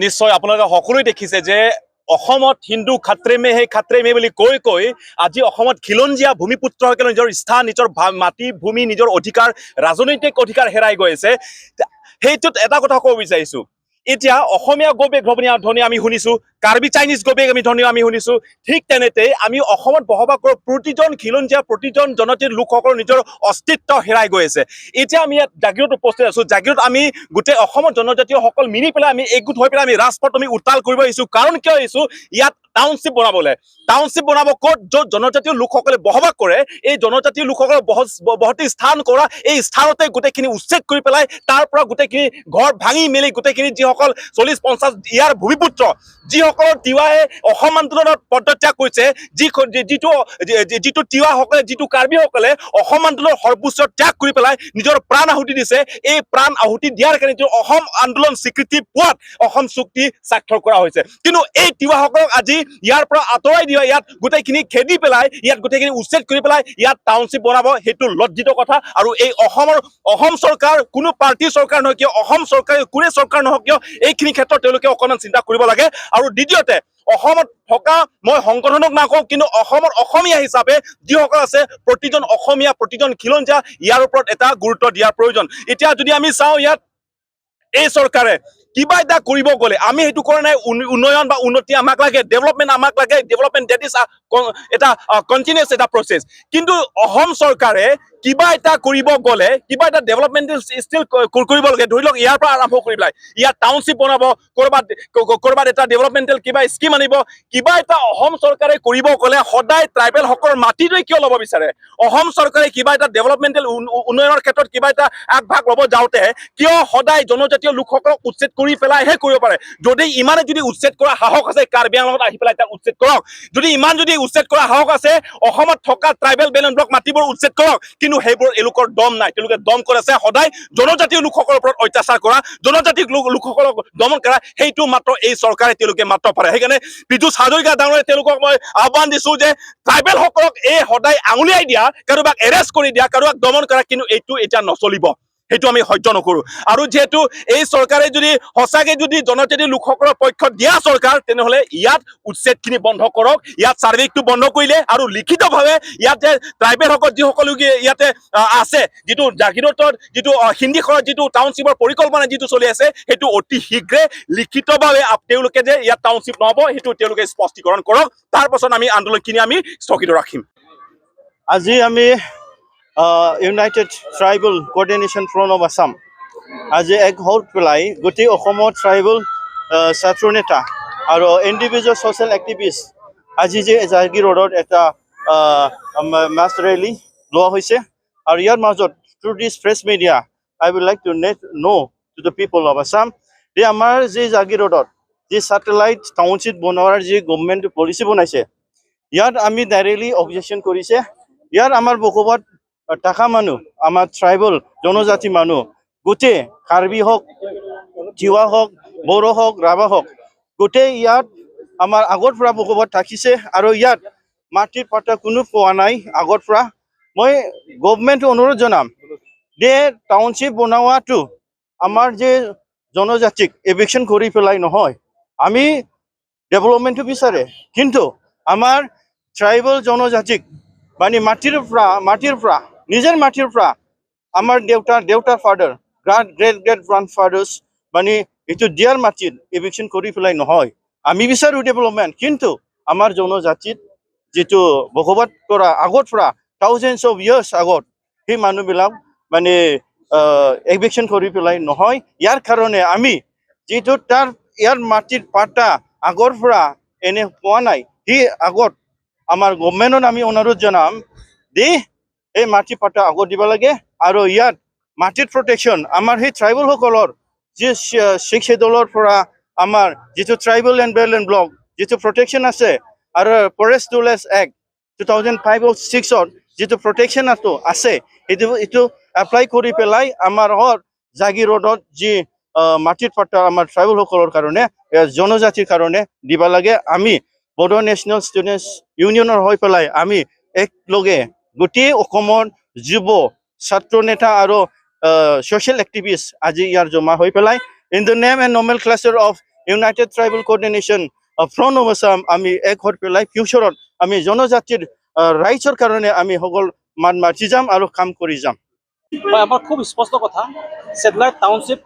নিশ্চয় আপোনালোকে সকলোৱে দেখিছে যে অসমত হিন্দু খাত্ৰে মে হে খাত্ৰে মে বুলি কৈ কৈ আজি অসমত খিলঞ্জীয়া ভূমিপুত্ৰসকলে নিজৰ স্থান নিজৰ মাটি ভূমি নিজৰ অধিকাৰ ৰাজনৈতিক অধিকাৰ হেৰাই গৈ আছে। সেইটোত এটা কথা ক'ব বিচাৰিছো, এতিয়া অসমীয়া গবেগ ধ্বনি আমি শুনিছো, কাৰ্বি চাইনিজ গবেগ ধ্বনি আমি শুনিছো, ঠিক তেনেতে আমি অসমত বসবাস কৰা প্ৰতিজন খিলঞ্জীয়া প্ৰতিজন জনজাতিৰ লোকসকলৰ নিজৰ অস্তিত্ব হেৰাই গৈ আছে। এতিয়া আমি ইয়াত জাগিৰোডত উপস্থিত আছো। জাগিৰোডত আমি গোটেই অসমৰ জনজাতীয়সকল মিলি পেলাই আমি একগোট হৈ পেলাই আমি ৰাজপথ আমি উত্তাল কৰিব আহিছো। কাৰণ কিয় আহিছো, ইয়াত টাউনশ্বিপ বনাবলৈ। টাউনশ্বিপ বনাব ক'ত, য'ত জনজাতীয় লোকসকলে বসবাস কৰে। এই জনজাতীয় লোকসকলৰ বসতি স্থান কৰা এই স্থানতে গোটেইখিনি উচ্ছেদ কৰি পেলাই তাৰ পৰা গোটেইখিনি ঘৰ ভাঙি মেলি গোটেইখিনি যিসকল 40-50 ইয়াৰ ভূমিপুত্ৰ যিসকলৰ তিৱাই অসম আন্দোলনত পদত্যাগ কৰিছে, যিটো তিৱাসকলে যিটো কাৰ্বিসকলে অসম আন্দোলনৰ সৰ্বোচ্চ ত্যাগ কৰি পেলাই নিজৰ প্ৰাণ আহুতি দিছে, এই প্ৰাণ আহুতি দিয়াৰ কাৰণে অসম আন্দোলন স্বীকৃতি পোৱাত অসম চুক্তি স্বাক্ষৰ কৰা হৈছে। কিন্তু এই তিৱাসকলক আজি ইয়াৰ পৰা আঁতৰাই দিয়া, ইয়াত গোটেইখিনি খেদি পেলাই ইয়াত গোটেইখিনি উচ্ছেদ কৰি পেলাই ইয়াত টাউনশ্বিপ বনাব, সেইটো লজ্জিত কথা। আৰু এই অসম চৰকাৰ কোনো পাৰ্টিৰ চৰকাৰ নহয় কিয়, অসম চৰকাৰ কোনে চৰকাৰ নহওক কিয়, এইখিনি ক্ষেত্ৰত তেওঁলোকে অকণমান চিন্তা কৰিব লাগে। আৰু দ্বিতীয়তে অসমত থকা মই সংগঠনক নাকওঁ, কিন্তু অসমৰ অসমীয়া হিচাপে যিসকল আছে প্ৰতিজন অসমীয়া প্ৰতিজন খিলঞ্জীয়া ইয়াৰ ওপৰত এটা গুৰুত্ব দিয়াৰ প্ৰয়োজন। এতিয়া যদি আমি চাওঁ, ইয়াত এই চৰকাৰে কিবা এটা কৰিব গ'লে আমি সেইটো কৰা নাই উন্নয়ন বা উন্নতি আমাক লাগে ডেভেলপমেণ্ট আমাক লাগে ডেভেলপমেণ্ট ডেট ইজ এটা কণ্টিনিউছ এটা প্ৰচেছ কিন্তু অসম চৰকাৰে কিবা এটা কৰিব গ'লে কিবা এটা ডেভেলপমেণ্টেল ষ্টিল কৰিব লাগে ধৰি লওক ইয়াৰ পৰা আৰম্ভ কৰি পেলাই ইয়াত টাউনশ্বিপ বনাব ক'ৰবাত এটা ডেভেলপমেণ্টেল কিবা স্কিম আনিব কিবা এটা অসম চৰকাৰে কৰিব গ'লে সদায় ট্ৰাইবেলসকলৰ মাটিটোৱে কিয় ল'ব বিচাৰে অসম চৰকাৰে কিবা এটা ডেভেলপমেণ্টেল উন্নয়নৰ ক্ষেত্ৰত কিবা এটা আগভাগ ল'ব যাওঁতে কিয় সদায় জনজাতীয় লোকসকলক উচ্ছেদ কৰি পেলাইহে কৰিব পাৰে যদি ইমানে যদি উচ্ছেদ কৰা সাহস আছে কাৰ্বি আংলঙত আহি পেলাই তাক উচ্ছেদ কৰক যদি ইমান যদি উচ্ছেদ কৰা সাহস আছে অসমত থকা ট্ৰাইবেল বেলেঞ্চ ব্লক মাটিবোৰ উচ্ছেদ কৰক কিন্তু সেইবোৰ এওঁলোকৰ দম নাই তেওঁলোকে দম কৰে আছে সদায় জনজাতীয় লোকসকলৰ ওপৰত অত্যাচাৰ কৰা জনজাতীয় লোকসকলক দমন কৰা সেইটো মাত্ৰ এই চৰকাৰে তেওঁলোকে মাত্ৰ পাৰে সেইকাৰণে পীযুষ হাজৰিকা ডাঙৰীয়া তেওঁলোকক মই আহ্বান দিছো যে ট্ৰাইবেলসকলক এই সদায় আঙুলিয়াই দিয়া কাৰোবাক এৰেষ্ট কৰি দিয়া কাৰোবাক দমন কৰা কিন্তু এইটো এতিয়া নচলিব সেইটো আমি সহ্য নকৰো আৰু যেহেতু এই চৰকাৰে যদি সঁচাকে যদি জনজাতীয় লোকসকলৰ পক্ষত দিয়া চৰকাৰ তেনেহ'লে ইয়াত উচ্ছেদখিনি বন্ধ কৰক ইয়াত চাৰ্ভেটো বন্ধ কৰিলে আৰু লিখিতভাৱে ইয়াত যে ট্ৰাইবেলসকল যিসকল ইয়াতে আছে যিটো জাগিৰোডত যিটো হিন্দীখনত যিটো টাউনশ্বিপৰ পৰিকল্পনা যিটো চলি আছে সেইটো অতি শীঘ্ৰে লিখিতভাৱে তেওঁলোকে যে ইয়াত টাউনশ্বিপ নহ'ব সেইটো তেওঁলোকে স্পষ্টীকৰণ কৰক তাৰ পাছত আমি আন্দোলনখিনি আমি স্থগিত ৰাখিম আজি আমি United Tribal Coordination Front of Assam আজি এক হৈ পেলাই গোটেই অসমৰ ট্ৰাইবেল ছাত্ৰ নেতা আৰু ইণ্ডিভিজুৱেল ছ'চিয়েল এক্টিভিষ্ট আজি যে জাগিৰোডত এটা মাছ ৰেলী লোৱা হৈছে আৰু ইয়াৰ মাজত through this press media I would like to know' to the people of Assam যে আমাৰ যি জাগিৰোডত যি ছেটেলাইট টাউনশ্বিপ বনোৱাৰ যি গভৰ্ণমেণ্টে পলিচি বনাইছে ইয়াত আমি ডাইৰেক্টলি অবজেকশ্যন কৰিছে ইয়াত আমাৰ বসবাত থকা মানুহ আমাৰ ট্ৰাইবেল জনজাতি মানুহ গোটেই কাৰ্বি হওক তিৱা হওক বড়ো হওক ৰাভা হওক গোটেই ইয়াত আমাৰ আগৰ পৰা বসবাত থাকিছে আৰু ইয়াত মাটিৰ পাটা কোনো পোৱা নাই আগৰ পৰা মই গভৰ্ণমেণ্টক অনুৰোধ জনাম যে টাউনশ্বিপ বনোৱাটো আমাৰ যে জনজাতিক এভিকশ্যন কৰি পেলাই নহয় আমি ডেভেলপমেণ্টটো বিচাৰে কিন্তু আমাৰ ট্ৰাইবেল জনজাতিক মানে মাটিৰ পৰা নিজৰ মাটিৰ পৰা আমাৰ দেউতাৰ ফাদাৰ গ্ৰেট গ্ৰাণ্ডফাদাৰ্ছ মানে এইটো দিয়াৰ মাটিত এভিকশ্যন কৰি পেলাই নহয় আমি বিচাৰোঁ ডেভেলপমেণ্ট কিন্তু আমাৰ জনজাতিত যিটো বসবাত কৰা আগত পৰা থাউজেণ্ডছ অফ ইয়াৰ্ছ আগত সেই মানুহবিলাক মানে এভিকশ্যন কৰি পেলাই নহয় ইয়াৰ কাৰণে আমি যিটো তাৰ ইয়াৰ মাটিৰ পাটা আগৰ পৰা এনে পোৱা নাই সেই আগত আমাৰ গভৰ্ণমেণ্টত আমি অনুৰোধ জনাম দি এই মাটি পাটা আগত দিব লাগে আৰু ইয়াত মাটিৰ প্ৰটেকশ্যন আমাৰ সেই ট্ৰাইবেলসকলৰ যি শিখ দলৰ পৰা আমাৰ যিটো ট্ৰাইবেল এণ্ড বেলেঞ্চ ব্লক যিটো প্ৰটেকশ্যন আছে আৰু ফৰেষ্ট ৰুলেছ এক্ট 2005-06ত যিটো প্ৰটেকশ্যন আছে এইটো এপ্লাই কৰি পেলাই আমাৰ জাগিৰোডত যি মাটিৰ পাটা আমাৰ ট্ৰাইবেলসকলৰ কাৰণে জনজাতিৰ কাৰণে দিব লাগে আমি বড়ো নেশ্যনেল ষ্টুডেণ্টছ ইউনিয়নৰ হৈ পেলাই আমি একলগে গোটেই অসমৰ যুৱ ছাত্ৰ নেতা আৰু ছ'চিয়েল এক্টিভিষ্ট আজি ইয়াৰ জমা হৈ পেলাই in the name and normal cluster of United Tribal Coordination Front of Assam আমি এক হৈ পেলাই ফিউচাৰত আমি জনজাতিৰ ৰাইটছৰ কাৰণে আমি সকলো মাতি যাম আৰু কাম কৰি যাম আমাৰ খুব স্পষ্ট কথা ছেটেলাইট টাউনশ্বিপ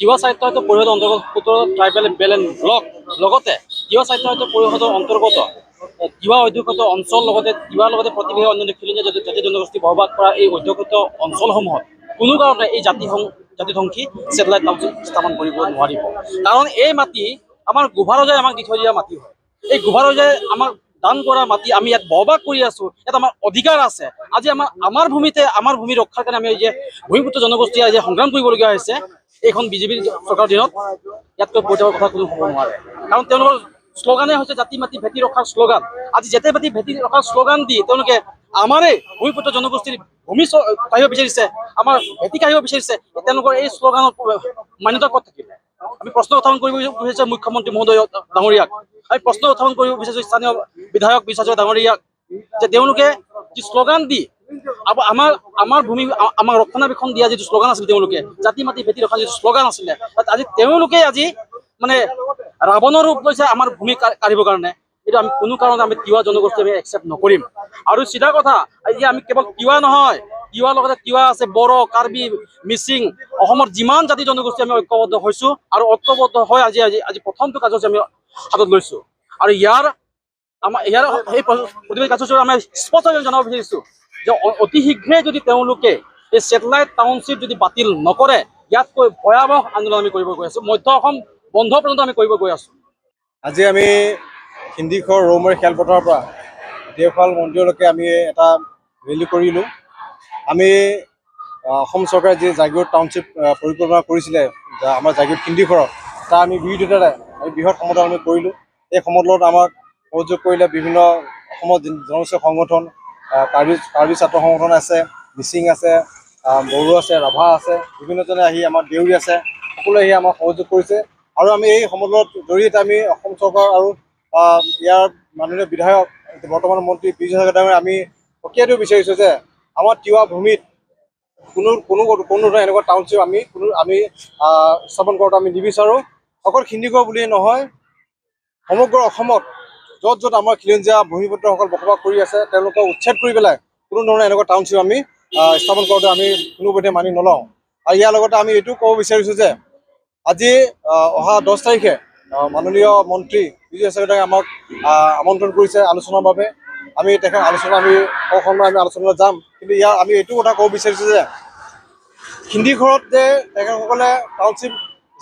তিৱা স্বায়ত্তশাসিত পৰিষদৰ অন্তৰ্গত 17 ট্ৰাইবেল বেলেঞ্চ ব্লক লগতে তিৱা স্বায়ত্তশাসিত পৰিষদৰ অন্তৰ্গত তিৱা অধ্যুষিত অঞ্চল লগতে তিৱাৰ লগতে প্ৰতিৱেশী অন্যান্য খিলঞ্জীয়া জাতি জনগোষ্ঠী বসবাস কৰা এই অধ্যুষিত অঞ্চলসমূহত কোনো কাৰণে এই জাতিধ্বংসী ছেটেলাইট টাউনশ্বিপ স্থাপন কৰিব নোৱাৰিব কাৰণ এই মাটি আমাৰ গোভাৰজাই আমাক দি থৈ দিয়া মাটি হয় এই গোভাৰজাই আমাক দান কৰা মাটি আমি ইয়াত বসবাস কৰি আছো ইয়াত আমাৰ অধিকাৰ আছে আজি আমাৰ ভূমিতে আমাৰ ভূমি ৰক্ষাৰ কাৰণে আমি যে ভূমিপুত্ৰ জনগোষ্ঠীয়ে যে সংগ্ৰাম কৰিবলগীয়া হৈছে এইখন বিজেপিৰ চৰকাৰৰ দিনত ইয়াতকৈ বৈঠকৰ কথা কোনো হ'ব নোৱাৰে কাৰণ তেওঁলোকৰ শ্লোগানে হৈছে জাতি মাটি ভেটি ৰখাৰ শ্লোগান আজি জাতি মাটি ভেটি ৰখাৰ শ্লোগান দি তেওঁলোকে আমাৰে ভূমিপুত্ৰ জনগোষ্ঠীৰ ভূমি কাঢ়িব বিচাৰিছে আমাৰ ভেটি কাঢ়িব বিচাৰিছে তেওঁলোকৰ এই শ্লোগানৰ মান্যতা ক'ত থাকিলে আমি প্ৰশ্ন উত্থাপন কৰিব বিচাৰিছোঁ মুখ্যমন্ত্ৰী মহোদয় ডাঙৰীয়াক আমি প্ৰশ্ন উত্থাপন কৰিব বিচাৰিছোঁ স্থানীয় বিধায়ক বিচাৰ্য ডাঙৰীয়াক যে তেওঁলোকে যি শ্লোগান দি আমাৰ ভূমি আমাক ৰক্ষণাবেক্ষণ দিয়া যিটো শ্লোগান আছিল তেওঁলোকে জাতি মাটি ভেটি ৰখাৰ যিটো শ্লোগান আছিলে আজি তেওঁলোকে আজি মানে ৰাৱণৰ ৰূপ লৈছে আমাৰ ভূমি কাঢ়িবৰ কাৰণে এইটো আমি কোনো কাৰণত আমি তিৱা জনগোষ্ঠী আমি একচেপ্ট নকৰিম আৰু চিধা কথা আজি আমি কেৱল তিৱা নহয় তিৱাৰ লগতে তিৱা আছে, বড়ো, কাৰ্বি, মিচিং, অসমৰ যিমান জাতি জনগোষ্ঠী আমি ঐক্যবদ্ধ হৈছো আৰু ঐক্যবদ্ধ হৈ আজি প্ৰথমটো কাৰ্যসূচী আমি হাতত লৈছো। আৰু ইয়াৰ সেই প্ৰতিবাদ কাৰ্যসূচী আমি স্পষ্টভাৱে জনাব বিচাৰিছো যে অতি শীঘ্ৰে যদি তেওঁলোকে এই ছেটেলাইট টাউনশ্বিপ যদি বাতিল নকৰে, ইয়াতকৈ ভয়াৱহ আন্দোলন আমি কৰিব গৈ আছো। মধ্য অসম বন্ধ পৰ্যন্ত আমি কৰিব গৈ আছো। আজি আমি সিন্দিখৰ ৰৌমাৰী খেলপথাৰৰ পৰা দেওশাল মন্দিৰলৈকে আমি এটা ৰেলী কৰিলোঁ। আমি অসম চৰকাৰে যি জাগীৰোড টাউনশ্বিপ পৰিকল্পনা কৰিছিলে আমাৰ জাগীৰোড সিন্দিখৰত, তাৰ আমি বিৰোধিতাৰে আমি বৃহৎ সমদল আমি কৰিলোঁ। এই সমদলত আমাক সহযোগ কৰিলে বিভিন্ন অসমৰ জনগোষ্ঠীয় সংগঠন, কাৰ্বি ছাত্ৰ সংগঠন আছে, মিচিং আছে, বড়ো আছে, ৰাভা আছে, বিভিন্নজনে আহি আমাৰ দেউৰী আছে, সকলোৱে আহি আমাক সহযোগ কৰিছে। আৰু আমি এই সমদলৰ জৰিয়তে আমি অসম চৰকাৰ আৰু ইয়াৰ মাননীয় বিধায়ক বৰ্তমান মন্ত্ৰী পীযুষ হাজৰিকাক আমি সকীয়াই দিব বিচাৰিছোঁ যে আমাৰ তিৱা ভূমিত কোনো ধৰণৰ এনেকুৱা টাউনশ্বিপ আমি স্থাপন কৰাটো আমি নিবিচাৰোঁ। অকল সিন্দিখৰ বুলিয়েই নহয়, সমগ্ৰ অসমত য'ত য'ত আমাৰ খিলঞ্জীয়া ভূমিপুত্ৰসকল বসবাস কৰি আছে তেওঁলোকক উচ্ছেদ কৰি পেলাই কোনো ধৰণৰ এনেকুৱা টাউনশ্বিপ আমি স্থাপন কৰোঁতে আমি কোনোপধ্যে মানি নলওঁ। আৰু ইয়াৰ লগতে আমি এইটো ক'ব বিচাৰিছোঁ যে আজি অহা 10 তাৰিখে মাননীয় মন্ত্ৰী পীযুষ হাজৰিকাই আমাক আমন্ত্ৰণ কৰিছে আলোচনাৰ বাবে। আমি আমি আলোচনালৈ যাম। কিন্তু আমি এইটো কথা ক'ব বিচাৰিছোঁ যে সিন্দিখৰত যে তেখেতসকলে টাউনশ্বিপ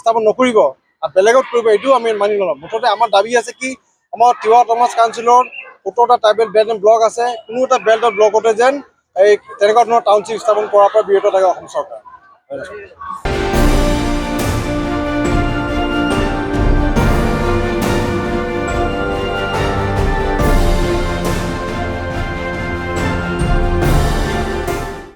স্থাপন নকৰিব আৰু বেলেগত কৰিব, এইটোও আমি মানি নলওঁ। মুঠতে আমাৰ দাবী আছে কি, আমাৰ তিৱা অট'নমাছ কাউন্সিলৰ 17টা ট্ৰাইবেল বেল্ট এণ্ড ব্লক আছে, কোনো এটা বেল্ট এণ্ড ব্লকতে যেন এই তেনেকুৱা ধৰণৰ টাউনশ্বিপ স্থাপন কৰাৰ পৰা বিৰত থাকে অসম চৰকাৰ।